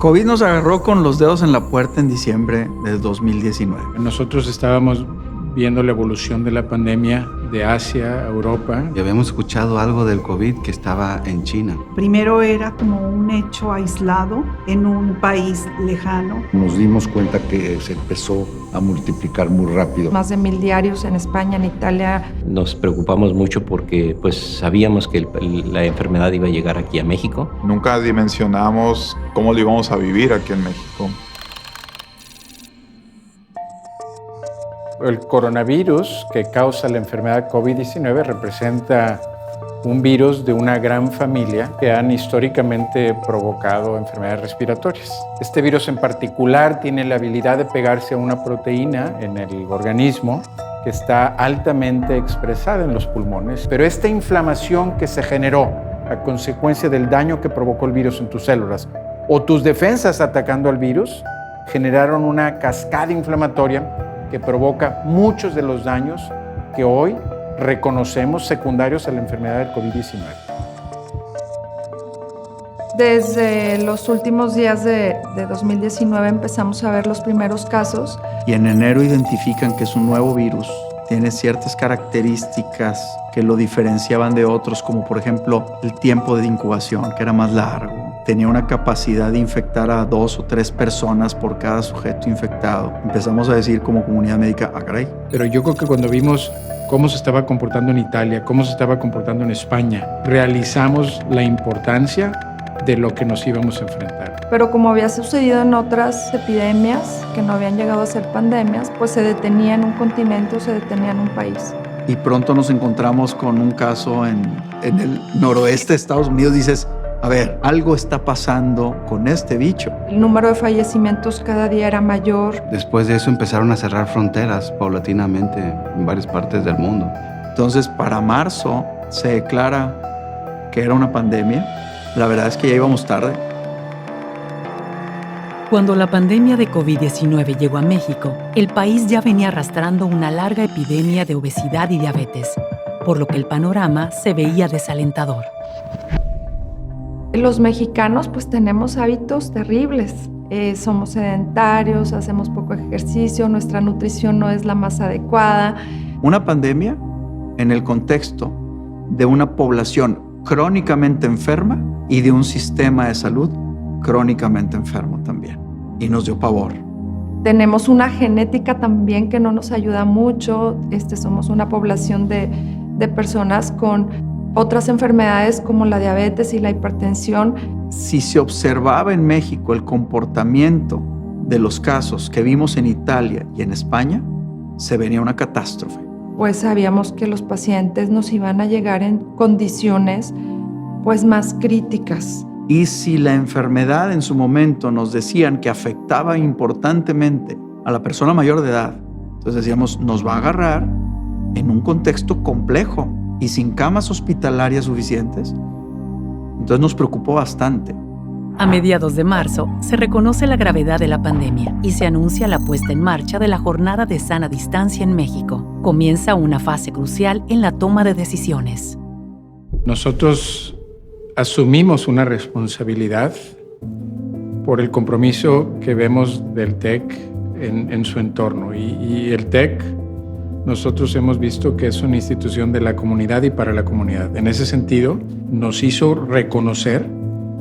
COVID nos agarró con los dedos en la puerta en diciembre del 2019. Nosotros estábamos viendo la evolución de la pandemia de Asia a Europa. Y habíamos escuchado algo del COVID que estaba en China. Primero era como un hecho aislado en un país lejano. Nos dimos cuenta que se empezó a multiplicar muy rápido. Más de 1,000 diarios en España, en Italia. Nos preocupamos mucho porque pues sabíamos que la enfermedad iba a llegar aquí a México. Nunca dimensionamos cómo lo íbamos a vivir aquí en México. El coronavirus que causa la enfermedad COVID-19 representa un virus de una gran familia que han históricamente provocado enfermedades respiratorias. Este virus en particular tiene la habilidad de pegarse a una proteína en el organismo que está altamente expresada en los pulmones, pero esta inflamación que se generó a consecuencia del daño que provocó el virus en tus células o tus defensas atacando al virus generaron una cascada inflamatoria que provoca muchos de los daños que hoy reconocemos secundarios a la enfermedad del COVID-19. Desde los últimos días de 2019 empezamos a ver los primeros casos. Y en enero identifican que es un nuevo virus. Tiene ciertas características que lo diferenciaban de otros, como por ejemplo el tiempo de incubación, que era más largo. Tenía una capacidad de infectar a 2 o 3 personas por cada sujeto infectado. Empezamos a decir como comunidad médica, caray. Pero yo creo que cuando vimos cómo se estaba comportando en Italia, cómo se estaba comportando en España, realizamos la importancia de lo que nos íbamos a enfrentar. Pero como había sucedido en otras epidemias que no habían llegado a ser pandemias, pues se detenía en un continente o se detenía en un país. Y pronto nos encontramos con un caso en el noroeste de Estados Unidos. Dices, a ver, algo está pasando con este bicho. El número de fallecimientos cada día era mayor. Después de eso empezaron a cerrar fronteras paulatinamente en varias partes del mundo. Entonces, para marzo se declara que era una pandemia. La verdad es que ya íbamos tarde. Cuando la pandemia de COVID-19 llegó a México, el país ya venía arrastrando una larga epidemia de obesidad y diabetes, por lo que el panorama se veía desalentador. Los mexicanos pues tenemos hábitos terribles. Somos sedentarios, hacemos poco ejercicio, nuestra nutrición no es la más adecuada. Una pandemia en el contexto de una población crónicamente enferma y de un sistema de salud crónicamente enfermo también. Y nos dio pavor. Tenemos una genética también que no nos ayuda mucho. Somos una población de personas con otras enfermedades como la diabetes y la hipertensión. Si se observaba en México el comportamiento de los casos que vimos en Italia y en España, se venía una catástrofe. Pues sabíamos que los pacientes nos iban a llegar en condiciones pues más críticas. Y si la enfermedad en su momento nos decían que afectaba importantemente a la persona mayor de edad, entonces decíamos, nos va a agarrar en un contexto complejo y sin camas hospitalarias suficientes. Entonces nos preocupó bastante. A mediados de marzo, se reconoce la gravedad de la pandemia y se anuncia la puesta en marcha de la Jornada de Sana Distancia en México. Comienza una fase crucial en la toma de decisiones. Nosotros asumimos una responsabilidad por el compromiso que vemos del TEC en su entorno. Y el TEC, nosotros hemos visto que es una institución de la comunidad y para la comunidad. En ese sentido, nos hizo reconocer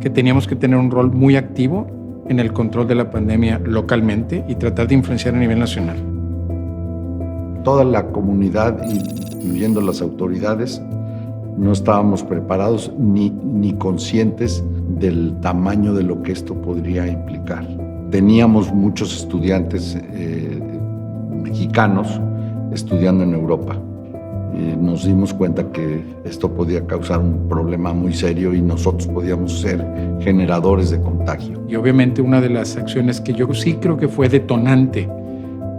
que teníamos que tener un rol muy activo en el control de la pandemia localmente y tratar de influenciar a nivel nacional. Toda la comunidad, incluyendo las autoridades, no estábamos preparados ni conscientes del tamaño de lo que esto podría implicar. Teníamos muchos estudiantes mexicanos estudiando en Europa. Nos dimos cuenta que esto podía causar un problema muy serio y nosotros podíamos ser generadores de contagio. Y obviamente una de las acciones que yo sí creo que fue detonante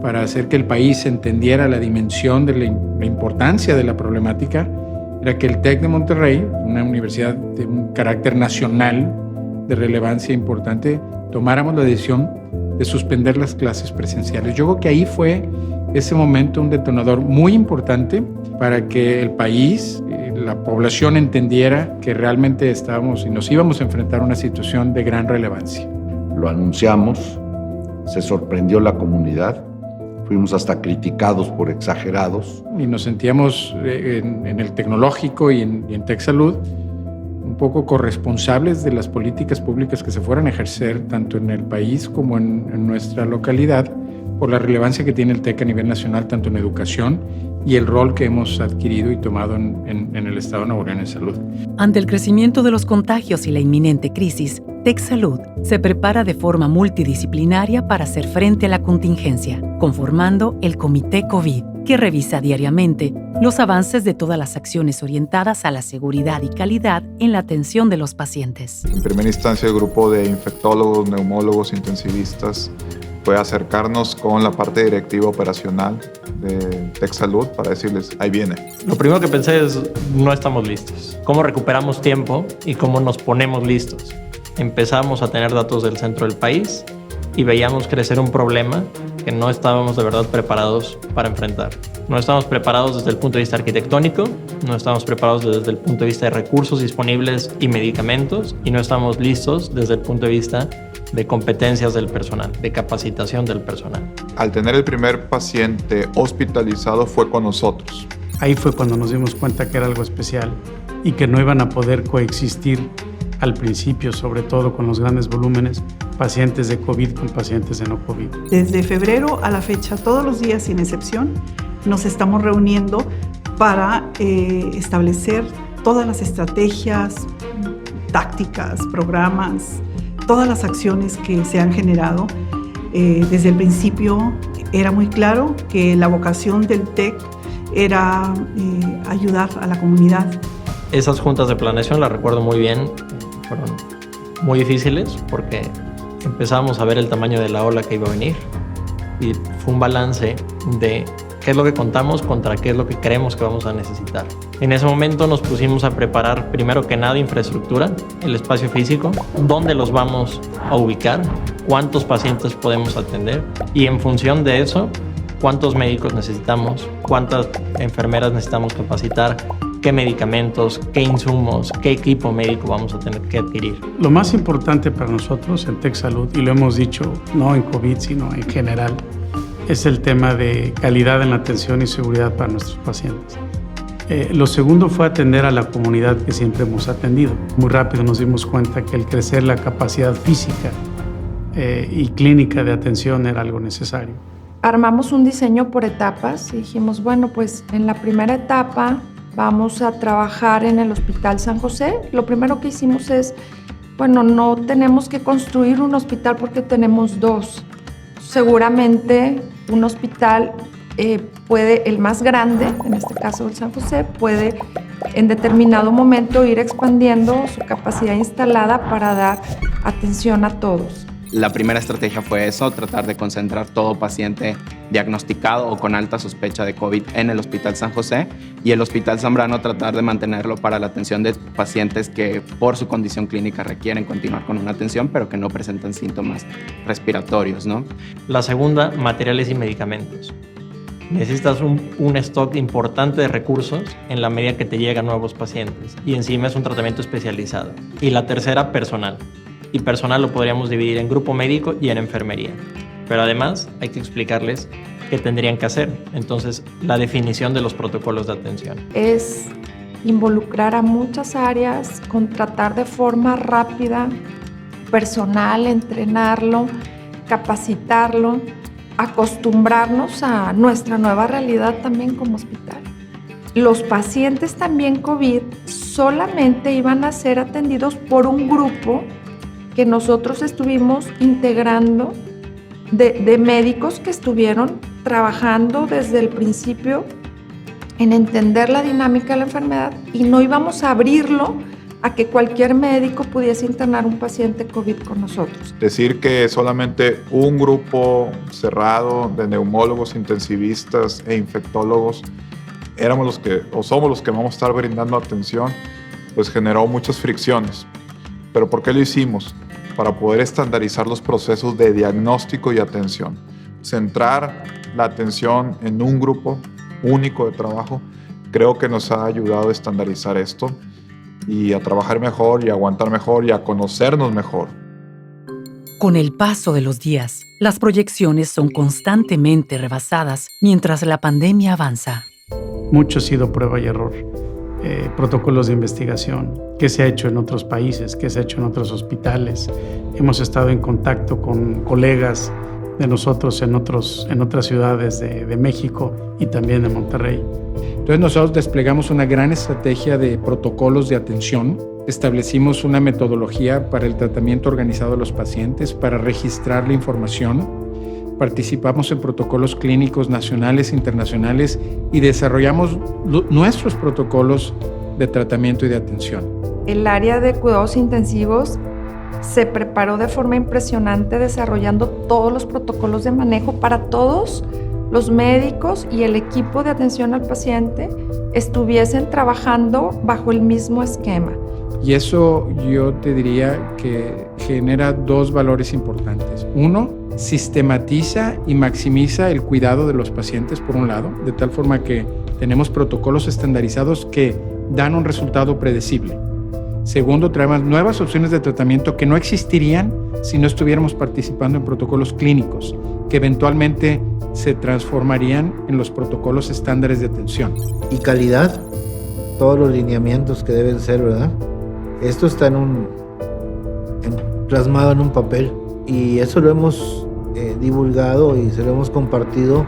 para hacer que el país entendiera la dimensión de la importancia de la problemática era que el TEC de Monterrey, una universidad de un carácter nacional de relevancia importante, tomáramos la decisión de suspender las clases presenciales. Yo creo que ahí fue ese momento un detonador muy importante para que el país, la población entendiera que realmente estábamos y nos íbamos a enfrentar a una situación de gran relevancia. Lo anunciamos, se sorprendió la comunidad, fuimos hasta criticados por exagerados. Y nos sentíamos en el tecnológico y en TechSalud un poco corresponsables de las políticas públicas que se fueran a ejercer tanto en el país como en nuestra localidad, por la relevancia que tiene el TEC a nivel nacional, tanto en educación y el rol que hemos adquirido y tomado en el Estado de Nuevo León en salud. Ante el crecimiento de los contagios y la inminente crisis, TechSalud se prepara de forma multidisciplinaria para hacer frente a la contingencia, conformando el Comité COVID, que revisa diariamente los avances de todas las acciones orientadas a la seguridad y calidad en la atención de los pacientes. En primera instancia, el grupo de infectólogos, neumólogos, intensivistas fue acercarnos con la parte directiva operacional de TechSalud para decirles, ahí viene. Lo primero que pensé es, no estamos listos. ¿Cómo recuperamos tiempo y cómo nos ponemos listos? Empezamos a tener datos del centro del país y veíamos crecer un problema que no estábamos de verdad preparados para enfrentar. No estamos preparados desde el punto de vista arquitectónico, no estamos preparados desde el punto de vista de recursos disponibles y medicamentos, y no estamos listos desde el punto de vista de competencias del personal, de capacitación del personal. Al tener el primer paciente hospitalizado fue con nosotros. Ahí fue cuando nos dimos cuenta que era algo especial y que no iban a poder coexistir al principio, sobre todo con los grandes volúmenes, pacientes de COVID con pacientes de no COVID. Desde febrero a la fecha, todos los días sin excepción, nos estamos reuniendo para establecer todas las estrategias, tácticas, programas, todas las acciones que se han generado. Desde el principio era muy claro que la vocación del TEC era ayudar a la comunidad. Esas juntas de planeación, las recuerdo muy bien, fueron muy difíciles porque empezamos a ver el tamaño de la ola que iba a venir y fue un balance de qué es lo que contamos contra qué es lo que creemos que vamos a necesitar. En ese momento nos pusimos a preparar primero que nada infraestructura, el espacio físico, dónde los vamos a ubicar, cuántos pacientes podemos atender y en función de eso, cuántos médicos necesitamos, cuántas enfermeras necesitamos capacitar, qué medicamentos, qué insumos, qué equipo médico vamos a tener que adquirir. Lo más importante para nosotros en TechSalud, y lo hemos dicho no en COVID, sino en general, es el tema de calidad en la atención y seguridad para nuestros pacientes. Lo segundo fue atender a la comunidad que siempre hemos atendido. Muy rápido nos dimos cuenta que el crecer la capacidad física y clínica de atención era algo necesario. Armamos un diseño por etapas y dijimos, bueno, pues en la primera etapa vamos a trabajar en el Hospital San José. Lo primero que hicimos es, bueno, no tenemos que construir un hospital porque tenemos dos. Seguramente un hospital puede, el más grande, en este caso el San José, puede en determinado momento ir expandiendo su capacidad instalada para dar atención a todos. La primera estrategia fue eso, tratar de concentrar todo paciente diagnosticado o con alta sospecha de COVID en el Hospital San José y el Hospital Zambrano tratar de mantenerlo para la atención de pacientes que por su condición clínica requieren continuar con una atención pero que no presentan síntomas respiratorios, ¿no? La segunda, materiales y medicamentos. Necesitas un stock importante de recursos en la medida que te llegan nuevos pacientes y encima es un tratamiento especializado. Y la tercera, personal. Y personal lo podríamos dividir en grupo médico y en enfermería. Pero además hay que explicarles qué tendrían que hacer. Entonces, la definición de los protocolos de atención. Es involucrar a muchas áreas, contratar de forma rápida personal, entrenarlo, capacitarlo, acostumbrarnos a nuestra nueva realidad también como hospital. Los pacientes también COVID solamente iban a ser atendidos por un grupo que nosotros estuvimos integrando de médicos que estuvieron trabajando desde el principio en entender la dinámica de la enfermedad y no íbamos a abrirlo a que cualquier médico pudiese internar un paciente COVID con nosotros. Decir que solamente un grupo cerrado de neumólogos, intensivistas e infectólogos éramos los que, o somos los que vamos a estar brindando atención, pues generó muchas fricciones. ¿Pero por qué lo hicimos? Para poder estandarizar los procesos de diagnóstico y atención. Centrar la atención en un grupo único de trabajo creo que nos ha ayudado a estandarizar esto y a trabajar mejor y a aguantar mejor y a conocernos mejor. Con el paso de los días, las proyecciones son constantemente rebasadas mientras la pandemia avanza. Mucho ha sido prueba y error. Protocolos de investigación, qué se ha hecho en otros países, qué se ha hecho en otros hospitales. Hemos estado en contacto con colegas de nosotros en otras ciudades de México y también de Monterrey. Entonces nosotros desplegamos una gran estrategia de protocolos de atención. Establecimos una metodología para el tratamiento organizado de los pacientes, para registrar la información. Participamos en protocolos clínicos nacionales e internacionales y desarrollamos nuestros protocolos de tratamiento y de atención. El área de cuidados intensivos se preparó de forma impresionante desarrollando todos los protocolos de manejo para todos los médicos y el equipo de atención al paciente estuviesen trabajando bajo el mismo esquema. Y eso yo te diría que genera dos valores importantes. Uno, sistematiza y maximiza el cuidado de los pacientes, por un lado, de tal forma que tenemos protocolos estandarizados que dan un resultado predecible. Segundo, traemos nuevas opciones de tratamiento que no existirían si no estuviéramos participando en protocolos clínicos, que eventualmente se transformarían en los protocolos estándares de atención. Y calidad, todos los lineamientos que deben ser, ¿verdad? Esto está plasmado en un papel y eso lo hemos divulgado y se lo hemos compartido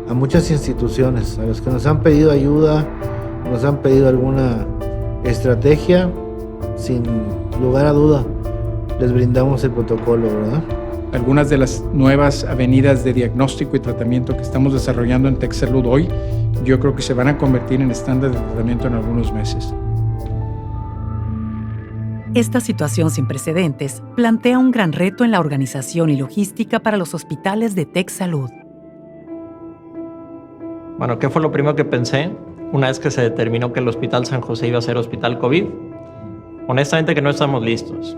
a muchas instituciones, a los que nos han pedido ayuda, nos han pedido alguna estrategia, sin lugar a duda les brindamos el protocolo, ¿verdad? Algunas de las nuevas avenidas de diagnóstico y tratamiento que estamos desarrollando en TechSalud hoy, yo creo que se van a convertir en estándares de tratamiento en algunos meses. Esta situación sin precedentes plantea un gran reto en la organización y logística para los hospitales de TechSalud. Bueno, ¿qué fue lo primero que pensé una vez que se determinó que el Hospital San José iba a ser hospital COVID? Honestamente que no estamos listos.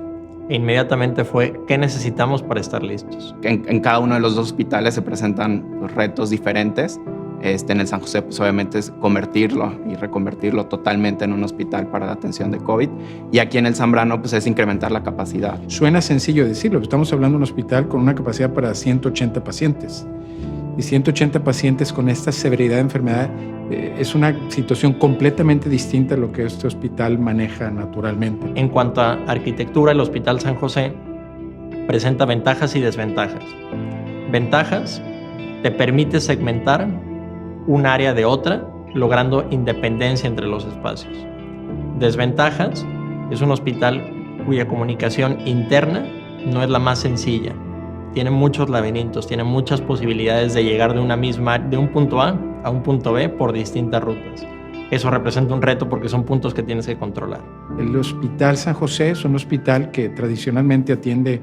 Inmediatamente fue, ¿qué necesitamos para estar listos? En cada uno de los dos hospitales se presentan retos diferentes. En el San José, pues obviamente es convertirlo y reconvertirlo totalmente en un hospital para la atención de COVID. Y aquí en el Zambrano, pues es incrementar la capacidad. Suena sencillo decirlo, estamos hablando de un hospital con una capacidad para 180 pacientes. Y 180 pacientes con esta severidad de enfermedad es una situación completamente distinta a lo que este hospital maneja naturalmente. En cuanto a arquitectura, el Hospital San José presenta ventajas y desventajas. Ventajas, te permite segmentar un área de otra, logrando independencia entre los espacios. Desventajas, es un hospital cuya comunicación interna no es la más sencilla. Tiene muchos laberintos, tiene muchas posibilidades de llegar de un punto A a un punto B por distintas rutas. Eso representa un reto porque son puntos que tienes que controlar. El Hospital San José es un hospital que tradicionalmente atiende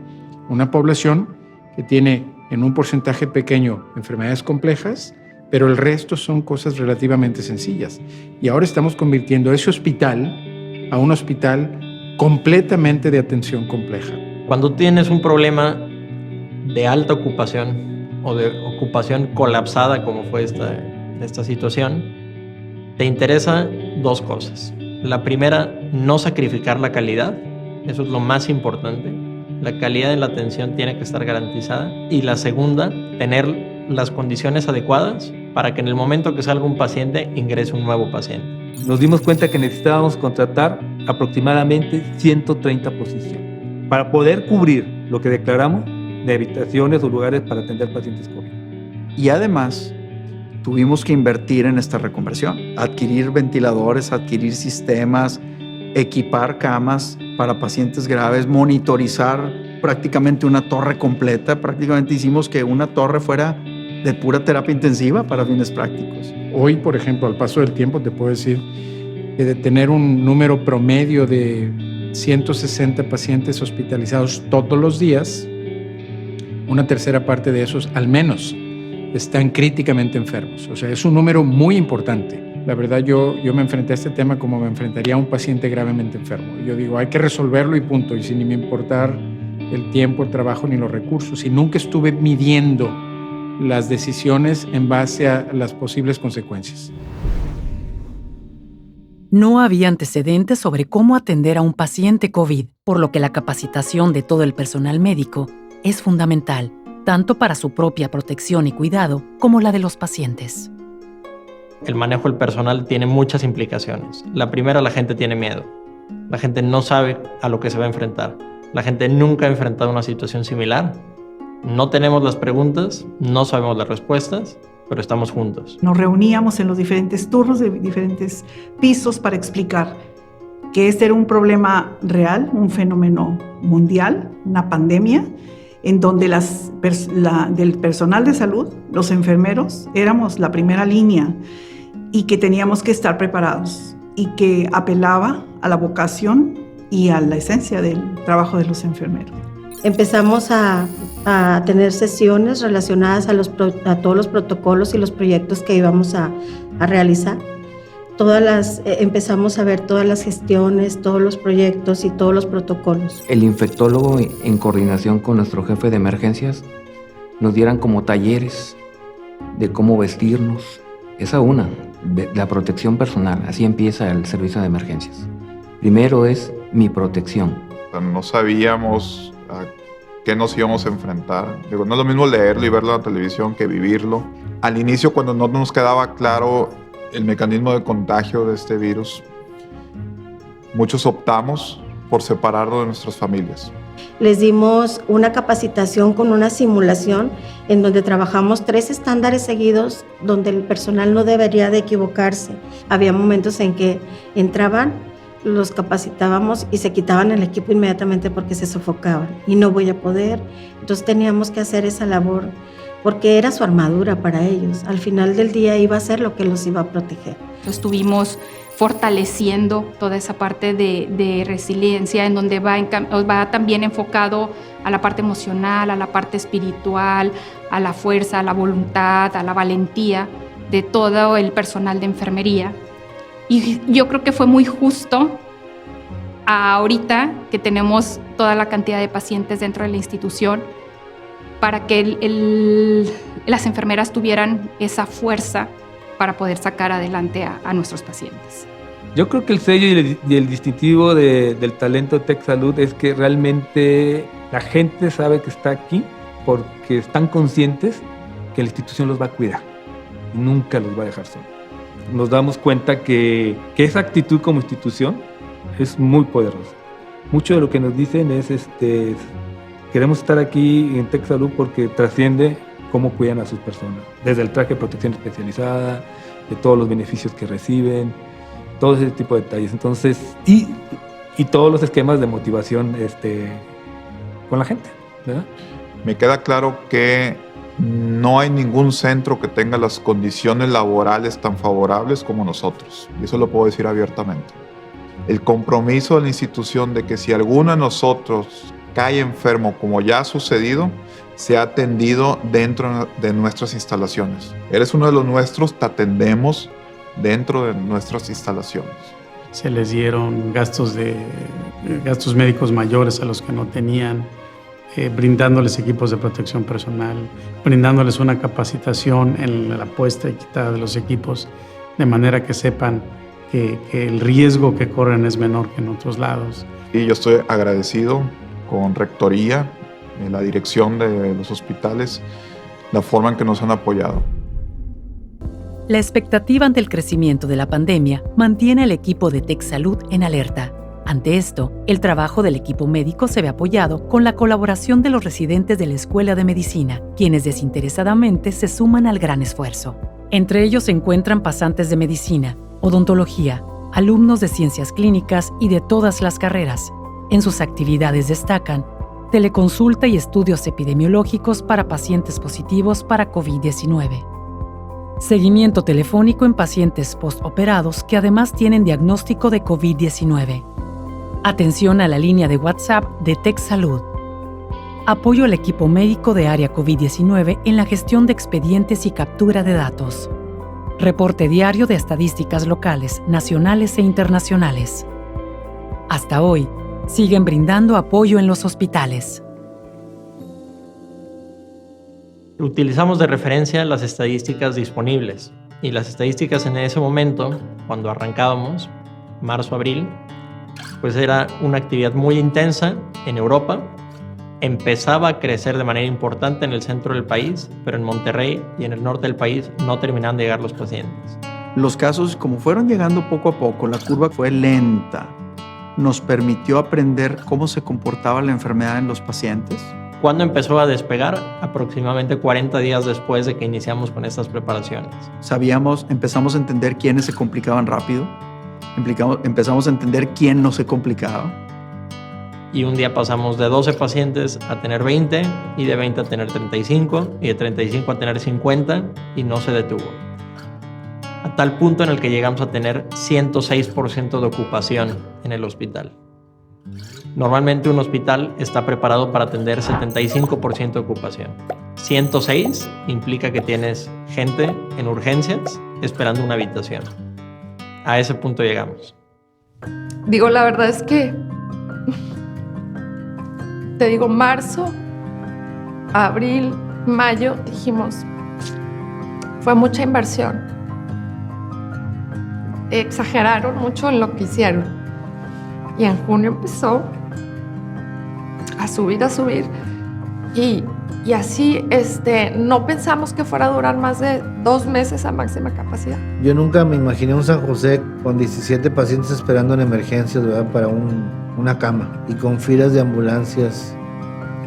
una población que tiene en un porcentaje pequeño enfermedades complejas, pero el resto son cosas relativamente sencillas. Y ahora estamos convirtiendo ese hospital a un hospital completamente de atención compleja. Cuando tienes un problema de alta ocupación o de ocupación colapsada como fue esta situación, te interesa dos cosas. La primera, no sacrificar la calidad. Eso es lo más importante. La calidad de la atención tiene que estar garantizada. Y la segunda, tener las condiciones adecuadas para que en el momento que salga un paciente ingrese un nuevo paciente. Nos dimos cuenta que necesitábamos contratar aproximadamente 130 posiciones para poder cubrir lo que declaramos de habitaciones o lugares para atender pacientes COVID. Y además, tuvimos que invertir en esta reconversión, adquirir ventiladores, adquirir sistemas, equipar camas para pacientes graves, monitorizar prácticamente una torre completa. Prácticamente hicimos que una torre fuera de pura terapia intensiva para fines prácticos. Hoy, por ejemplo, al paso del tiempo, te puedo decir que de tener un número promedio de 160 pacientes hospitalizados todos los días, una tercera parte de esos, al menos, están críticamente enfermos. O sea, es un número muy importante. La verdad, yo me enfrenté a este tema como me enfrentaría a un paciente gravemente enfermo. Yo digo, hay que resolverlo y punto. Y sin ni me importar el tiempo, el trabajo ni los recursos. Y nunca estuve midiendo las decisiones en base a las posibles consecuencias. No había antecedentes sobre cómo atender a un paciente COVID, por lo que la capacitación de todo el personal médico es fundamental, tanto para su propia protección y cuidado como la de los pacientes. El manejo del personal tiene muchas implicaciones. La primera, la gente tiene miedo. La gente no sabe a lo que se va a enfrentar. La gente nunca ha enfrentado una situación similar. No tenemos las preguntas, no sabemos las respuestas, pero estamos juntos. Nos reuníamos en los diferentes turnos de diferentes pisos para explicar que este era un problema real, un fenómeno mundial, una pandemia, en donde del personal de salud, los enfermeros, éramos la primera línea y que teníamos que estar preparados y que apelaba a la vocación y a la esencia del trabajo de los enfermeros. Empezamos a tener sesiones relacionadas a todos los protocolos y los proyectos que íbamos a realizar. Empezamos a ver todas las gestiones, todos los proyectos y todos los protocolos. El infectólogo, en coordinación con nuestro jefe de emergencias, nos dieran como talleres de cómo vestirnos. Esa de la protección personal. Así empieza el servicio de emergencias. Primero es mi protección. No sabíamos a qué nos íbamos a enfrentar. Digo, no es lo mismo leerlo y verlo en la televisión que vivirlo. Al inicio, cuando no nos quedaba claro el mecanismo de contagio de este virus, muchos optamos por separarlo de nuestras familias. Les dimos una capacitación con una simulación en donde trabajamos 3 estándares seguidos donde el personal no debería de equivocarse. Había momentos en que entraban, los capacitábamos y se quitaban el equipo inmediatamente porque se sofocaban y no voy a poder. Entonces teníamos que hacer esa labor porque era su armadura para ellos. Al final del día iba a ser lo que los iba a proteger. Estuvimos fortaleciendo toda esa parte de resiliencia, en donde va también enfocado a la parte emocional, a la parte espiritual, a la fuerza, a la voluntad, a la valentía de todo el personal de enfermería. Y yo creo que fue muy justo ahorita que tenemos toda la cantidad de pacientes dentro de la institución para que las enfermeras tuvieran esa fuerza para poder sacar adelante a nuestros pacientes. Yo creo que el sello y el distintivo del talento de TecSalud es que realmente la gente sabe que está aquí porque están conscientes que la institución los va a cuidar y nunca los va a dejar solos. Nos damos cuenta que esa actitud como institución es muy poderosa. Mucho de lo que nos dicen es queremos estar aquí en TecSalud porque trasciende cómo cuidan a sus personas, desde el traje de protección especializada, de todos los beneficios que reciben, todo ese tipo de detalles. Entonces, y todos los esquemas de motivación con la gente, ¿verdad? Me queda claro que no hay ningún centro que tenga las condiciones laborales tan favorables como nosotros, y eso lo puedo decir abiertamente. El compromiso de la institución de que si alguno de nosotros cae enfermo, como ya ha sucedido, se ha atendido dentro de nuestras instalaciones. Eres uno de los nuestros, te atendemos dentro de nuestras instalaciones. Se les dieron gastos médicos mayores a los que no tenían, brindándoles equipos de protección personal, brindándoles una capacitación en la puesta y quitada de los equipos, de manera que sepan que el riesgo que corren es menor que en otros lados. Y yo estoy agradecido con Rectoría, la dirección de los hospitales, la forma en que nos han apoyado. La expectativa ante el crecimiento de la pandemia mantiene al equipo de TecSalud en alerta. Ante esto, el trabajo del equipo médico se ve apoyado con la colaboración de los residentes de la Escuela de Medicina, quienes desinteresadamente se suman al gran esfuerzo. Entre ellos se encuentran pasantes de medicina, odontología, alumnos de ciencias clínicas y de todas las carreras. En sus actividades destacan teleconsulta y estudios epidemiológicos para pacientes positivos para COVID-19. Seguimiento telefónico en pacientes postoperados que además tienen diagnóstico de COVID-19. Atención a la línea de WhatsApp de TecSalud. Apoyo al equipo médico de área COVID-19 en la gestión de expedientes y captura de datos. Reporte diario de estadísticas locales, nacionales e internacionales. Hasta hoy, siguen brindando apoyo en los hospitales. Utilizamos de referencia las estadísticas disponibles y las estadísticas en ese momento, cuando arrancábamos, marzo-abril, pues era una actividad muy intensa en Europa, empezaba a crecer de manera importante en el centro del país, pero en Monterrey y en el norte del país no terminaban de llegar los pacientes. Los casos, como fueron llegando poco a poco, la curva fue lenta. Nos permitió aprender cómo se comportaba la enfermedad en los pacientes. ¿Cuándo empezó a despegar? Aproximadamente 40 días después de que iniciamos con estas preparaciones. Empezamos a entender quiénes se complicaban rápido, empezamos a entender quién no se complicaba. Y un día pasamos de 12 pacientes a tener 20, y de 20 a tener 35, y de 35 a tener 50, y no se detuvo. A tal punto en el que llegamos a tener 106% de ocupación en el hospital. Normalmente un hospital está preparado para atender 75% de ocupación. 106 implica que tienes gente en urgencias esperando una habitación. A ese punto llegamos. Digo, la verdad es que, te digo, marzo, abril, mayo, dijimos, fue mucha inversión. Exageraron mucho en lo que hicieron. Y en junio empezó a subir. Y así no pensamos que fuera a durar más de 2 meses a máxima capacidad. Yo nunca me imaginé un San José con 17 pacientes esperando en emergencias, ¿verdad? Para una cama, y con filas de ambulancias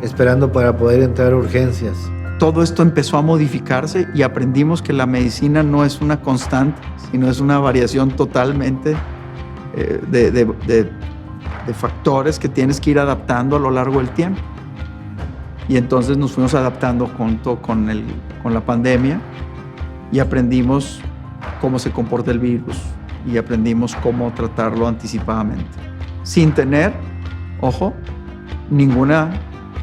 esperando para poder entrar a urgencias. Todo esto empezó a modificarse y aprendimos que la medicina no es una constante, sino es una variación totalmente de factores que tienes que ir adaptando a lo largo del tiempo. Y entonces nos fuimos adaptando junto con la pandemia y aprendimos cómo se comporta el virus y aprendimos cómo tratarlo anticipadamente. Sin tener, ojo, ninguna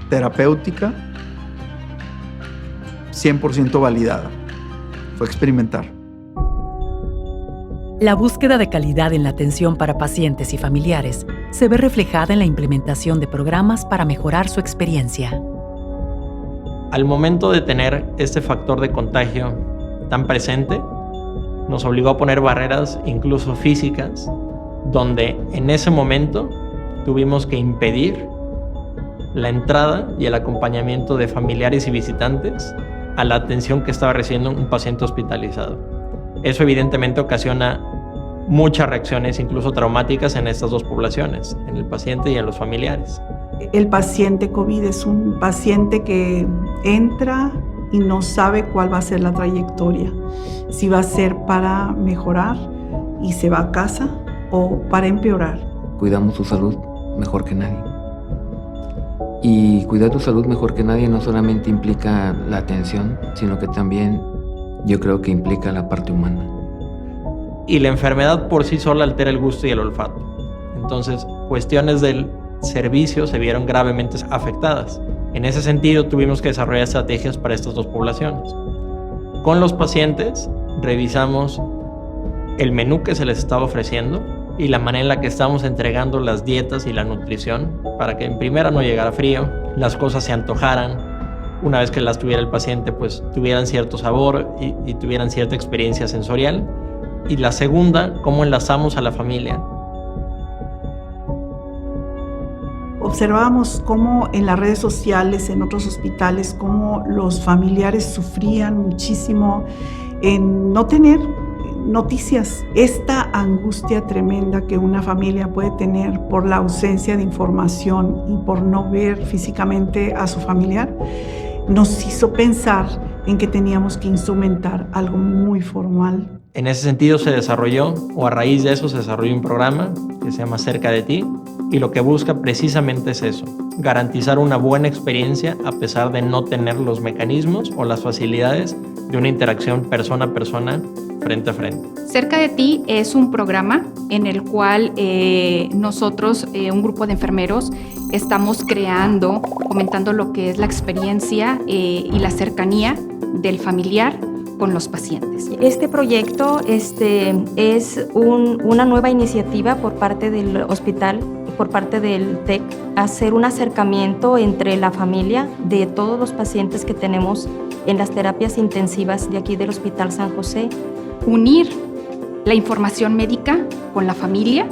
terapéutica 100% validada. Fue experimentar. La búsqueda de calidad en la atención para pacientes y familiares se ve reflejada en la implementación de programas para mejorar su experiencia. Al momento de tener este factor de contagio tan presente, nos obligó a poner barreras, incluso físicas, donde en ese momento tuvimos que impedir la entrada y el acompañamiento de familiares y visitantes a la atención que estaba recibiendo un paciente hospitalizado. Eso evidentemente ocasiona muchas reacciones, incluso traumáticas, en estas dos poblaciones, en el paciente y en los familiares. El paciente COVID es un paciente que entra y no sabe cuál va a ser la trayectoria. Si va a ser para mejorar y se va a casa o para empeorar. Cuidamos su salud mejor que nadie. Y cuidar tu salud mejor que nadie no solamente implica la atención, sino que también yo creo que implica la parte humana. Y la enfermedad por sí sola altera el gusto y el olfato. Entonces, cuestiones del servicio se vieron gravemente afectadas. En ese sentido, tuvimos que desarrollar estrategias para estas dos poblaciones. Con los pacientes, revisamos el menú que se les estaba ofreciendo y la manera en la que estamos entregando las dietas y la nutrición para que en primera no llegara frío, las cosas se antojaran, una vez que las tuviera el paciente, pues tuvieran cierto sabor y tuvieran cierta experiencia sensorial. Y la segunda, cómo enlazamos a la familia. Observábamos cómo en las redes sociales, en otros hospitales, cómo los familiares sufrían muchísimo en no tener noticias. Esta angustia tremenda que una familia puede tener por la ausencia de información y por no ver físicamente a su familiar, nos hizo pensar en que teníamos que instrumentar algo muy formal. En ese sentido se desarrolló, o a raíz de eso se desarrolló un programa que se llama Cerca de Ti, y lo que busca precisamente es eso, garantizar una buena experiencia a pesar de no tener los mecanismos o las facilidades de una interacción persona a persona, frente a frente. Cerca de Ti es un programa en el cual nosotros, un grupo de enfermeros, estamos creando, fomentando lo que es la experiencia y la cercanía del familiar con los pacientes. Este proyecto es una nueva iniciativa por parte del hospital, por parte del TEC, hacer un acercamiento entre la familia de todos los pacientes que tenemos en las terapias intensivas de aquí del Hospital San José. Unir la información médica con la familia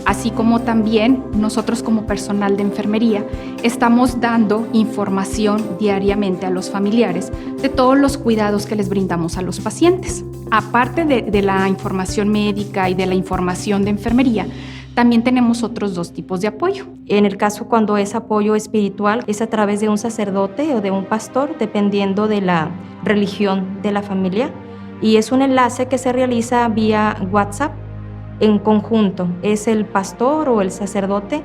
así como también nosotros como personal de enfermería estamos dando información diariamente a los familiares de todos los cuidados que les brindamos a los pacientes. Aparte de la información médica y de la información de enfermería, también tenemos otros 2 tipos de apoyo. En el caso cuando es apoyo espiritual, es a través de un sacerdote o de un pastor, dependiendo de la religión de la familia. Y es un enlace que se realiza vía WhatsApp en conjunto. Es el pastor o el sacerdote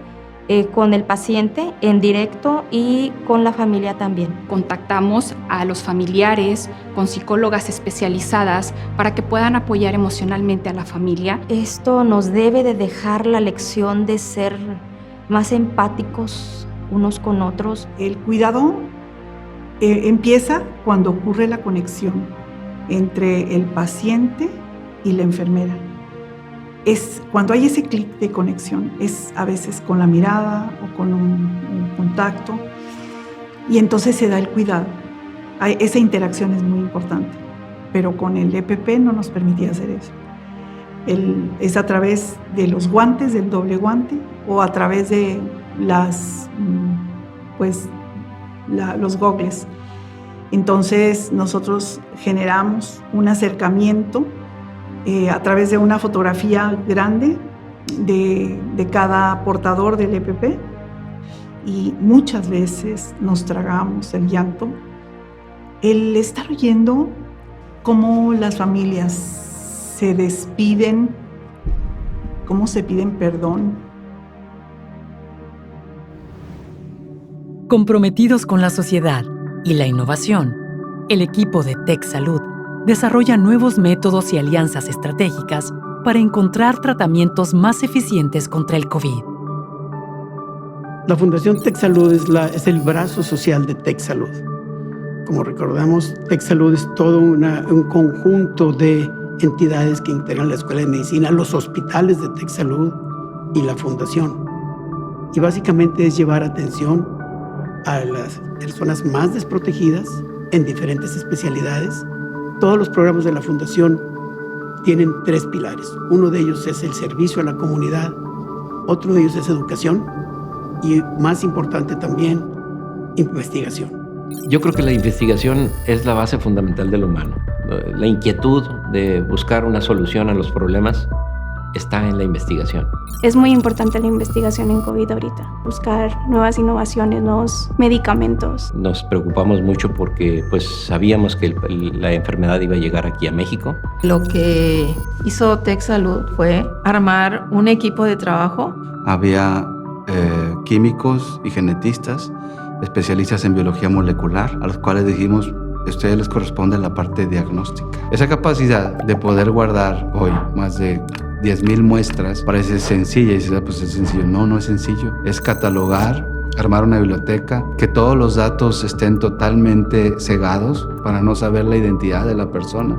con el paciente en directo y con la familia también. Contactamos a los familiares con psicólogas especializadas para que puedan apoyar emocionalmente a la familia. Esto nos debe de dejar la lección de ser más empáticos unos con otros. El cuidado empieza cuando ocurre la conexión entre el paciente y la enfermera. Es cuando hay ese clic de conexión, es a veces con la mirada o con un contacto, y entonces se da el cuidado. Esa interacción es muy importante, pero con el EPP no nos permitía hacer eso. Es a través de los guantes, del doble guante, o a través de los gogles. Entonces nosotros generamos un acercamiento a través de una fotografía grande de cada portador del EPP, y muchas veces nos tragamos el llanto. El estar oyendo cómo las familias se despiden, cómo se piden perdón. Comprometidos con la sociedad y la innovación, el equipo de TecSalud desarrolla nuevos métodos y alianzas estratégicas para encontrar tratamientos más eficientes contra el COVID. La Fundación TecSalud es el brazo social de TecSalud. Como recordamos, TecSalud es todo un conjunto de entidades que integran la Escuela de Medicina, los hospitales de TecSalud y la Fundación. Y básicamente es llevar atención a las personas más desprotegidas en diferentes especialidades. Todos los programas de la Fundación tienen 3 pilares. Uno de ellos es el servicio a la comunidad, otro de ellos es educación y, más importante también, investigación. Yo creo que la investigación es la base fundamental del humano. La inquietud de buscar una solución a los problemas está en la investigación. Es muy importante la investigación en COVID ahorita, buscar nuevas innovaciones, nuevos medicamentos. Nos preocupamos mucho porque pues sabíamos que la enfermedad iba a llegar aquí a México. Lo que hizo TecSalud fue armar un equipo de trabajo. Había químicos y genetistas, especialistas en biología molecular, a los cuales dijimos, a ustedes les corresponde la parte diagnóstica. Esa capacidad de poder guardar hoy más de 10,000 muestras parece sencilla, y dices, pues es sencillo. No, no es sencillo. Es catalogar, armar una biblioteca, que todos los datos estén totalmente cegados para no saber la identidad de la persona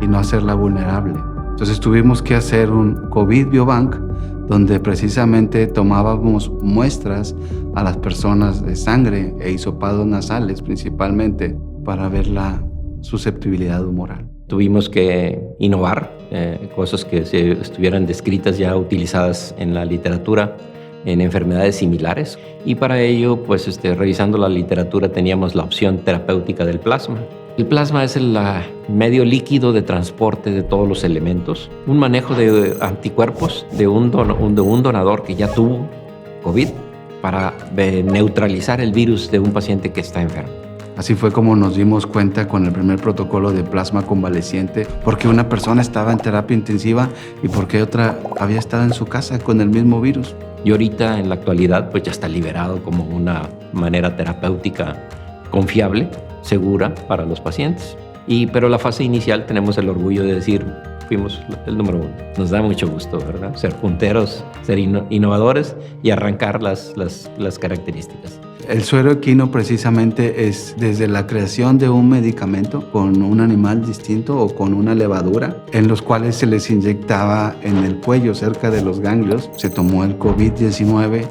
y no hacerla vulnerable. Entonces tuvimos que hacer un COVID Biobank, donde precisamente tomábamos muestras a las personas de sangre e hisopados nasales principalmente para ver la susceptibilidad humoral. Tuvimos que innovar, cosas que estuvieran descritas ya utilizadas en la literatura en enfermedades similares, y para ello, pues revisando la literatura, teníamos la opción terapéutica del plasma. El plasma es el medio líquido de transporte de todos los elementos, un manejo de anticuerpos de un donador que ya tuvo COVID para neutralizar el virus de un paciente que está enfermo. Así fue como nos dimos cuenta con el primer protocolo de plasma convaleciente, porque una persona estaba en terapia intensiva y porque otra había estado en su casa con el mismo virus. Y ahorita, en la actualidad, pues ya está liberado como una manera terapéutica confiable, segura para los pacientes. Pero la fase inicial tenemos el orgullo de decir, fuimos el número 1. Nos da mucho gusto, ¿verdad? Ser punteros, ser innovadores y arrancar las características. El suero equino precisamente es desde la creación de un medicamento con un animal distinto o con una levadura, en los cuales se les inyectaba en el cuello cerca de los ganglios. Se tomó el COVID-19,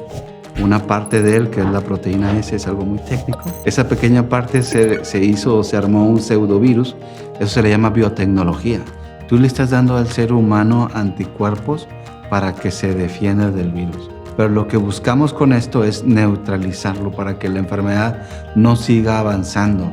una parte de él, que es la proteína S, es algo muy técnico. Esa pequeña parte se armó un pseudovirus, eso se le llama biotecnología. Tú le estás dando al ser humano anticuerpos para que se defienda del virus. Pero lo que buscamos con esto es neutralizarlo para que la enfermedad no siga avanzando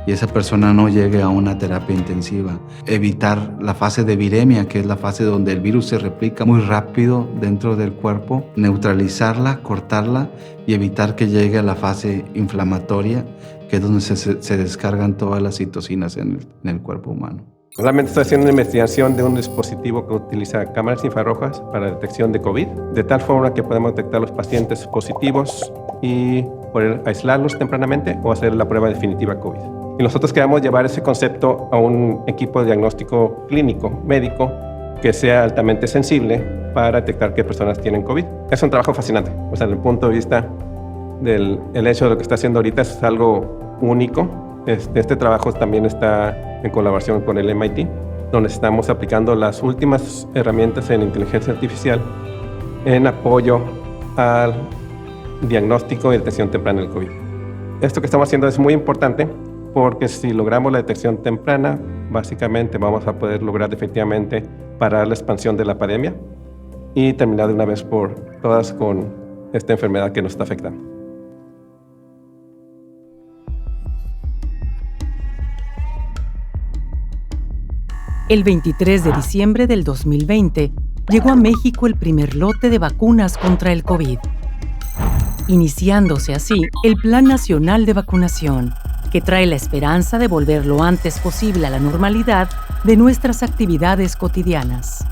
y esa persona no llegue a una terapia intensiva. Evitar la fase de viremia, que es la fase donde el virus se replica muy rápido dentro del cuerpo, neutralizarla, cortarla y evitar que llegue a la fase inflamatoria, que es donde se descargan todas las citocinas en el cuerpo humano. Realmente estoy haciendo una investigación de un dispositivo que utiliza cámaras infrarrojas para detección de COVID, de tal forma que podemos detectar los pacientes positivos y poder aislarlos tempranamente o hacer la prueba definitiva COVID. Y nosotros queremos llevar ese concepto a un equipo de diagnóstico clínico, médico, que sea altamente sensible para detectar qué personas tienen COVID. Es un trabajo fascinante. O sea, desde el punto de vista del hecho de lo que está haciendo ahorita es algo único. Este trabajo también está en colaboración con el MIT, donde estamos aplicando las últimas herramientas en inteligencia artificial en apoyo al diagnóstico y detección temprana del COVID. Esto que estamos haciendo es muy importante porque si logramos la detección temprana, básicamente vamos a poder lograr efectivamente parar la expansión de la pandemia y terminar de una vez por todas con esta enfermedad que nos está afectando. El 23 de diciembre del 2020 llegó a México el primer lote de vacunas contra el COVID, iniciándose así el Plan Nacional de Vacunación, que trae la esperanza de volver lo antes posible a la normalidad de nuestras actividades cotidianas.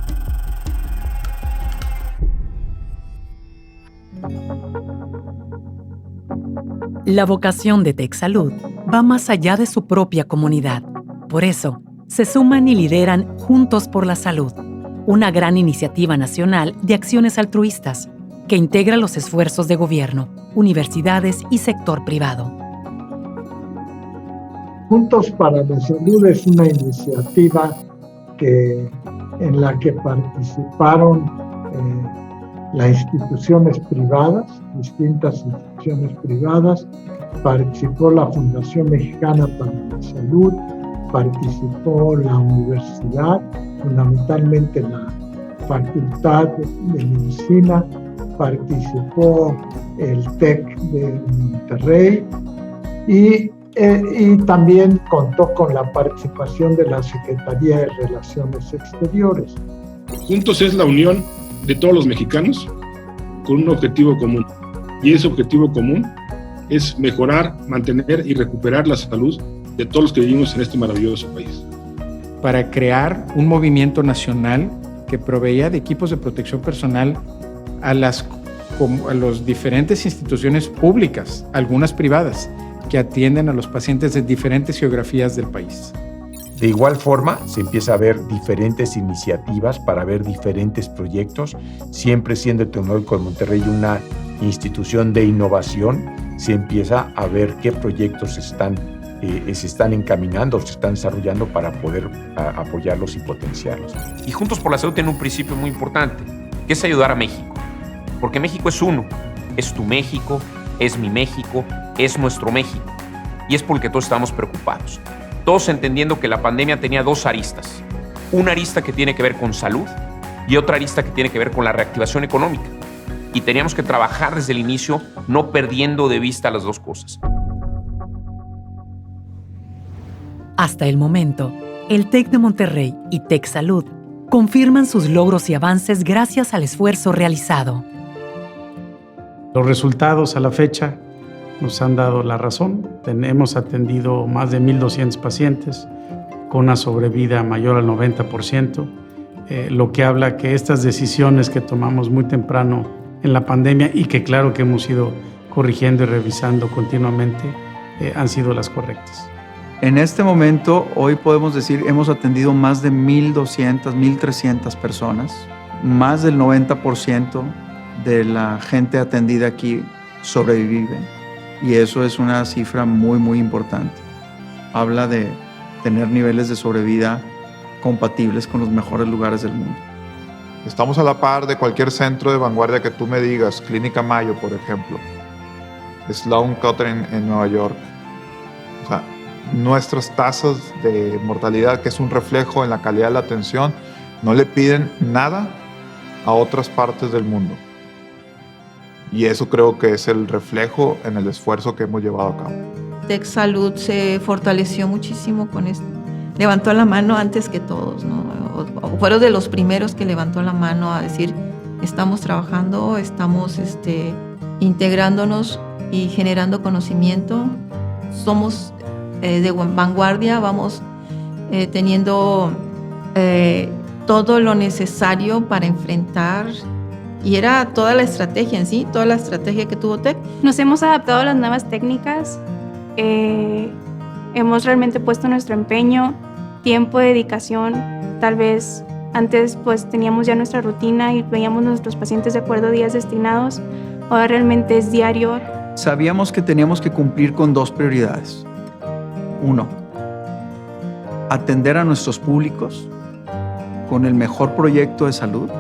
La vocación de TecSalud va más allá de su propia comunidad. Por eso, se suman y lideran Juntos por la Salud, una gran iniciativa nacional de acciones altruistas que integra los esfuerzos de gobierno, universidades y sector privado. Juntos para la Salud es una iniciativa en la que participaron las instituciones privadas, distintas instituciones privadas, participó la Fundación Mexicana para la Salud, participó la universidad, fundamentalmente la Facultad de Medicina, participó el TEC de Monterrey y también contó con la participación de la Secretaría de Relaciones Exteriores. Juntos es la unión de todos los mexicanos con un objetivo común, y ese objetivo común es mejorar, mantener y recuperar la salud de todos los que vivimos en este maravilloso país. Para crear un movimiento nacional que proveía de equipos de protección personal a las diferentes instituciones públicas, algunas privadas, que atienden a los pacientes de diferentes geografías del país. De igual forma, se empieza a ver diferentes iniciativas para ver diferentes proyectos, siempre siendo el Tecnológico de Monterrey una institución de innovación, se empieza a ver qué proyectos se están encaminando, se están desarrollando para poder apoyarlos y potenciarlos. Y Juntos por la Salud tiene un principio muy importante, que es ayudar a México. Porque México es uno, es tu México, es mi México, es nuestro México. Y es porque todos estamos preocupados. Todos entendiendo que la pandemia tenía dos aristas. Una arista que tiene que ver con salud y otra arista que tiene que ver con la reactivación económica. Y teníamos que trabajar desde el inicio, no perdiendo de vista las dos cosas. Hasta el momento, el TEC de Monterrey y TecSalud confirman sus logros y avances gracias al esfuerzo realizado. Los resultados a la fecha nos han dado la razón. Hemos atendido más de 1,200 pacientes con una sobrevida mayor al 90%, lo que habla que estas decisiones que tomamos muy temprano en la pandemia y que claro que hemos ido corrigiendo y revisando continuamente, han sido las correctas. En este momento, hoy podemos decir, hemos atendido más de 1,200, 1,300 personas. Más del 90% de la gente atendida aquí sobrevive. Y eso es una cifra muy, muy importante. Habla de tener niveles de sobrevida compatibles con los mejores lugares del mundo. Estamos a la par de cualquier centro de vanguardia que tú me digas, Clínica Mayo, por ejemplo, Sloan Kettering en Nueva York. O sea, nuestras tasas de mortalidad, que es un reflejo en la calidad de la atención, no le piden nada a otras partes del mundo. Y eso creo que es el reflejo en el esfuerzo que hemos llevado a cabo. TechSalud se fortaleció muchísimo con esto. Levantó la mano antes que todos, ¿no? O fueron de los primeros que levantó la mano a decir, estamos trabajando, estamos integrándonos y generando conocimiento. Somos de vanguardia, vamos teniendo todo lo necesario para enfrentar. Y era toda la estrategia en sí, toda la estrategia que tuvo Tech. Nos hemos adaptado a las nuevas técnicas. Hemos realmente puesto nuestro empeño, tiempo, dedicación. Tal vez antes pues teníamos ya nuestra rutina y veíamos a nuestros pacientes de acuerdo a días destinados. Ahora realmente es diario. Sabíamos que teníamos que cumplir con 2 prioridades. 1, atender a nuestros públicos con el mejor proyecto de salud.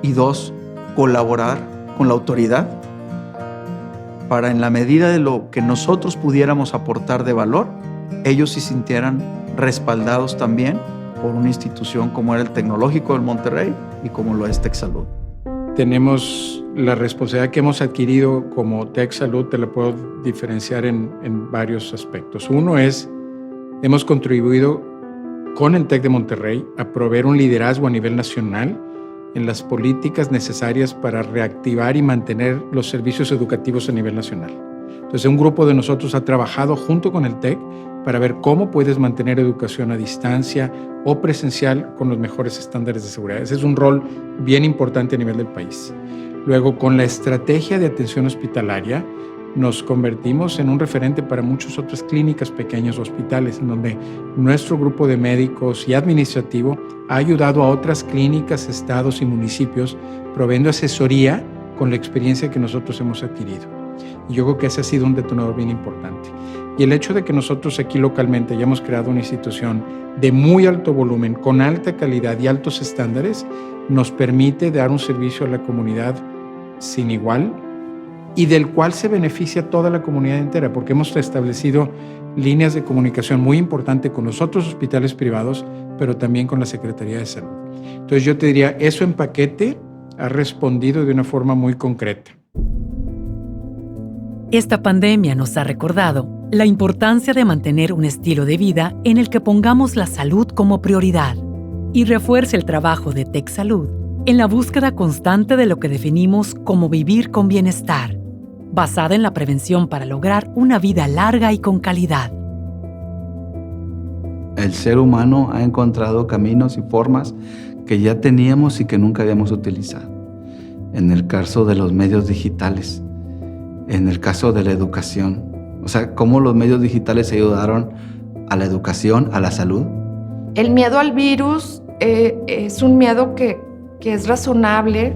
Y 2, colaborar con la autoridad para, en la medida de lo que nosotros pudiéramos aportar de valor, ellos se sintieran respaldados también por una institución como era el Tecnológico del Monterrey y como lo es TechSalud. Tenemos la responsabilidad que hemos adquirido como TechSalud, te la puedo diferenciar en varios aspectos. Uno es, hemos contribuido con el TEC de Monterrey a proveer un liderazgo a nivel nacional en las políticas necesarias para reactivar y mantener los servicios educativos a nivel nacional. Entonces, un grupo de nosotros ha trabajado junto con el TEC para ver cómo puedes mantener educación a distancia o presencial con los mejores estándares de seguridad. Ese es un rol bien importante a nivel del país. Luego, con la estrategia de atención hospitalaria, nos convertimos en un referente para muchas otras clínicas, pequeños hospitales, en donde nuestro grupo de médicos y administrativo ha ayudado a otras clínicas, estados y municipios, proveyendo asesoría con la experiencia que nosotros hemos adquirido. Y yo creo que ese ha sido un detonador bien importante. Y el hecho de que nosotros aquí localmente hayamos creado una institución de muy alto volumen, con alta calidad y altos estándares, nos permite dar un servicio a la comunidad sin igual, y del cual se beneficia toda la comunidad entera, porque hemos establecido líneas de comunicación muy importantes con los otros hospitales privados, pero también con la Secretaría de Salud. Entonces yo te diría, eso en paquete ha respondido de una forma muy concreta. Esta pandemia nos ha recordado la importancia de mantener un estilo de vida en el que pongamos la salud como prioridad y refuerce el trabajo de TechSalud en la búsqueda constante de lo que definimos como vivir con bienestar, basada en la prevención para lograr una vida larga y con calidad. El ser humano ha encontrado caminos y formas que ya teníamos y que nunca habíamos utilizado. En el caso de los medios digitales, en el caso de la educación, o sea, cómo los medios digitales ayudaron a la educación, a la salud. El miedo al virus es un miedo que es razonable,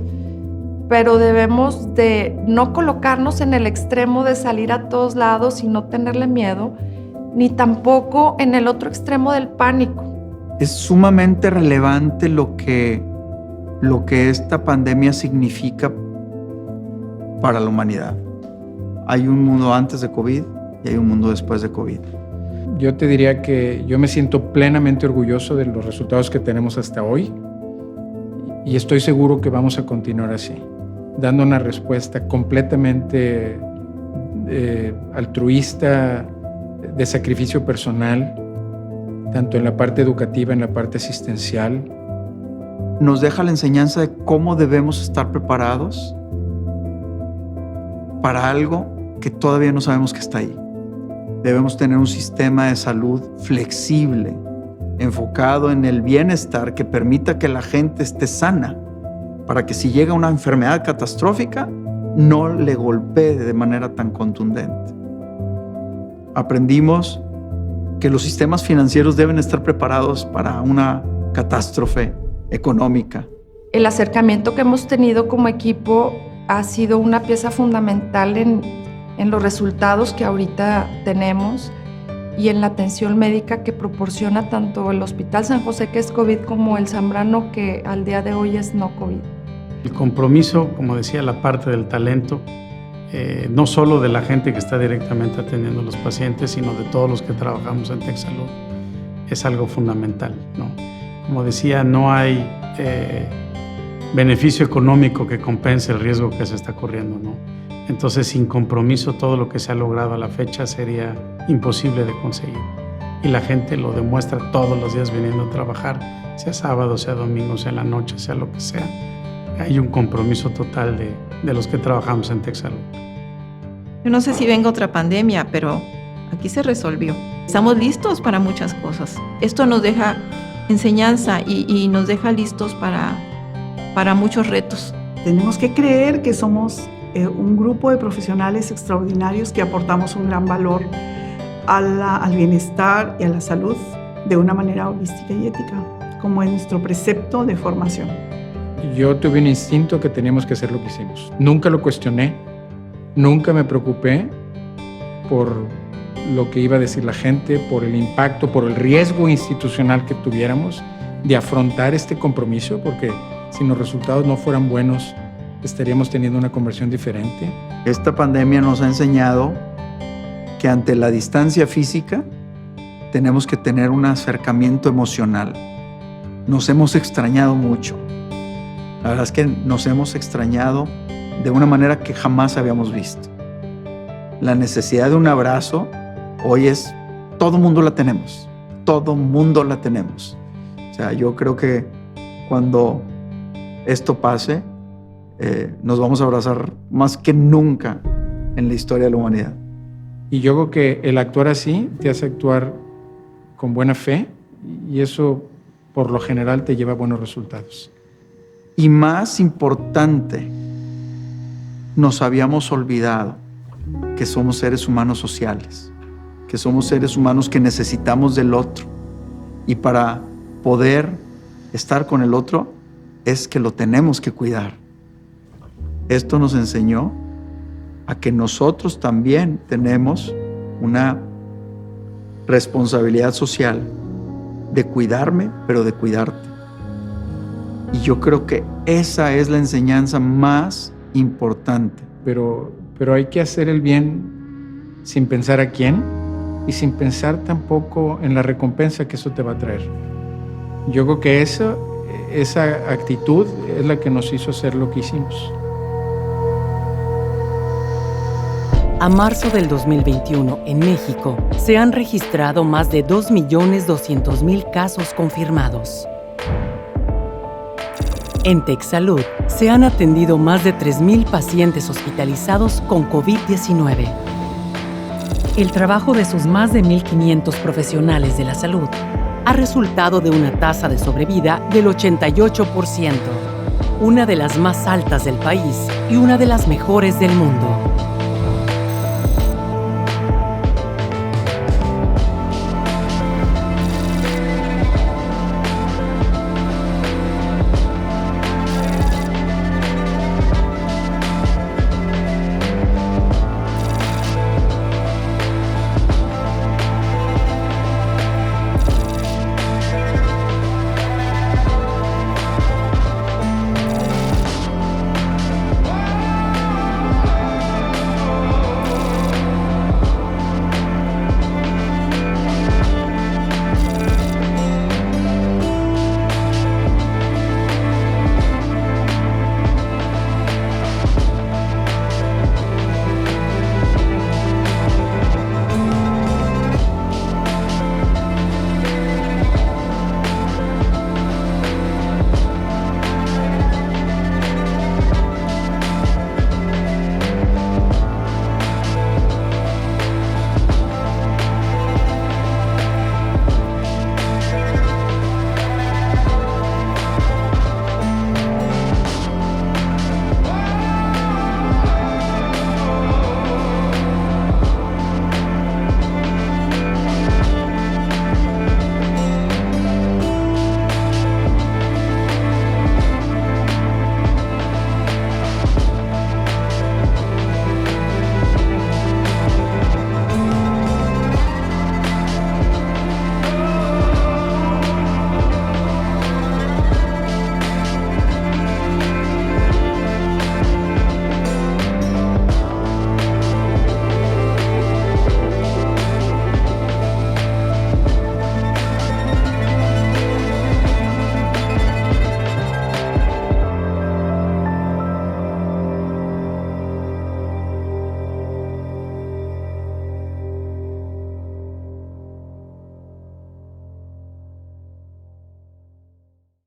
pero debemos de no colocarnos en el extremo de salir a todos lados y no tenerle miedo, ni tampoco en el otro extremo del pánico. Es sumamente relevante lo que esta pandemia significa para la humanidad. Hay un mundo antes de COVID y hay un mundo después de COVID. Yo te diría que yo me siento plenamente orgulloso de los resultados que tenemos hasta hoy y estoy seguro que vamos a continuar así, dando una respuesta completamente altruista, de sacrificio personal, tanto en la parte educativa, en la parte asistencial. Nos deja la enseñanza de cómo debemos estar preparados para algo que todavía no sabemos que está ahí. Debemos tener un sistema de salud flexible, enfocado en el bienestar, que permita que la gente esté sana, para que si llega una enfermedad catastrófica, no le golpee de manera tan contundente. Aprendimos que los sistemas financieros deben estar preparados para una catástrofe económica. El acercamiento que hemos tenido como equipo ha sido una pieza fundamental en los resultados que ahorita tenemos y en la atención médica que proporciona tanto el Hospital San José, que es COVID, como el Zambrano, que al día de hoy es no COVID. El compromiso, como decía, la parte del talento, no solo de la gente que está directamente atendiendo a los pacientes, sino de todos los que trabajamos en TechSalud, es algo fundamental, ¿no? Como decía, no hay beneficio económico que compense el riesgo que se está corriendo, ¿no? Entonces, sin compromiso, todo lo que se ha logrado a la fecha sería imposible de conseguir. Y la gente lo demuestra todos los días viniendo a trabajar, sea sábado, sea domingo, sea en la noche, sea lo que sea. Hay un compromiso total de los que trabajamos en TecSalud. Yo no sé si venga otra pandemia, pero aquí se resolvió. Estamos listos para muchas cosas. Esto nos deja enseñanza y nos deja listos para muchos retos. Tenemos que creer que somos un grupo de profesionales extraordinarios que aportamos un gran valor al bienestar y a la salud de una manera holística y ética, como es nuestro precepto de formación. Yo tuve un instinto que teníamos que hacer lo que hicimos. Nunca lo cuestioné, nunca me preocupé por lo que iba a decir la gente, por el impacto, por el riesgo institucional que tuviéramos de afrontar este compromiso, porque si los resultados no fueran buenos, estaríamos teniendo una conversión diferente. Esta pandemia nos ha enseñado que ante la distancia física tenemos que tener un acercamiento emocional. Nos hemos extrañado mucho. La verdad es que nos hemos extrañado de una manera que jamás habíamos visto. La necesidad de un abrazo hoy todo mundo la tenemos. Todo mundo la tenemos. O sea, yo creo que cuando esto pase, nos vamos a abrazar más que nunca en la historia de la humanidad. Y yo creo que el actuar así te hace actuar con buena fe y eso por lo general te lleva a buenos resultados. Y más importante, nos habíamos olvidado que somos seres humanos sociales, que somos seres humanos que necesitamos del otro. Y para poder estar con el otro es que lo tenemos que cuidar. Esto nos enseñó a que nosotros también tenemos una responsabilidad social de cuidarme, pero de cuidarte. Y yo creo que esa es la enseñanza más importante. Pero hay que hacer el bien sin pensar a quién y sin pensar tampoco en la recompensa que eso te va a traer. Yo creo que esa actitud es la que nos hizo hacer lo que hicimos. A marzo del 2021, en México, se han registrado más de 2.200.000 casos confirmados. En TecSalud se han atendido más de 3.000 pacientes hospitalizados con COVID-19. El trabajo de sus más de 1.500 profesionales de la salud ha resultado de una tasa de sobrevida del 88%, una de las más altas del país y una de las mejores del mundo.